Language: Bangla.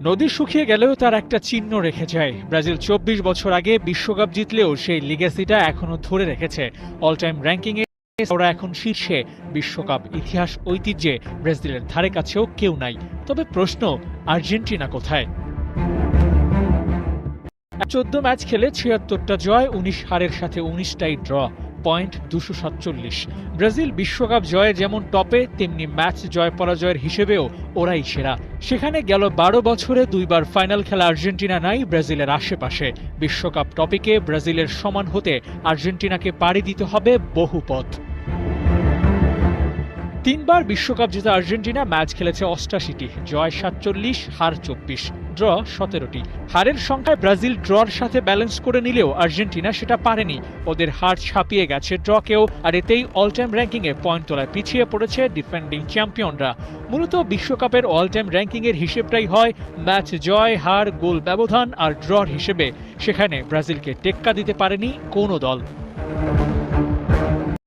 নদী শুকিয়ে গেলেও তার একটা চিহ্ন রেখে যায়। ব্রাজিল ২৪ বছর আগে বিশ্বকাপ জিতলেও সেই লিগ্যাসিটা এখনো ধরে রেখেছে। অল টাইম র্যাঙ্কিংয়ে ওরা এখন শীর্ষে। বিশ্বকাপ ইতিহাস ঐতিহ্যে ব্রাজিলের ধারে কাছেও কেউ নাই। তবে প্রশ্ন, আর্জেন্টিনা কোথায়? ১৪ ম্যাচ খেলে ৭৬টা জয়, ১৯ হারের সাথে ১৯টাই ড্র, পয়েন্ট ২৪৭। ব্রাজিল বিশ্বকাপ জয়ে যেমন টপে, তেমনি ম্যাচ জয় পরাজয়ের হিসেবেও ওরাই সেরা। সেখানে গেল ১২ বছরে দুইবার ফাইনাল খেলা আর্জেন্টিনা নাই ব্রাজিলের আশেপাশে। বিশ্বকাপ টপিকে ব্রাজিলের সমান হতে আর্জেন্টিনাকে পাড়ি দিতে হবে বহু পথ। ৩বার বিশ্বকাপ জেতা আর্জেন্টিনা ম্যাচ খেলেছে ৮৮টি, জয় ৪৭, হার ২৪, ড্র ১৭টি। হারের সংখ্যায় ব্রাজিল ড্রর সাথে ব্যালেন্স করে নিলেও আর্জেন্টিনা সেটা পারেনি। ওদের হার ছাপিয়ে গেছে ড্রকেও, আর এতেই অল টাইম র্যাঙ্কিংয়ে পয়েন্ট তোলায় পিছিয়ে পড়েছে ডিফেন্ডিং চ্যাম্পিয়নরা। মূলত বিশ্বকাপের অল টাইম র্যাঙ্কিংয়ের হিসেবটাই হয় ম্যাচ জয়, হার, গোল ব্যবধান আর ড্রর হিসেবে। সেখানে ব্রাজিলকে টেক্কা দিতে পারেনি কোনো দল।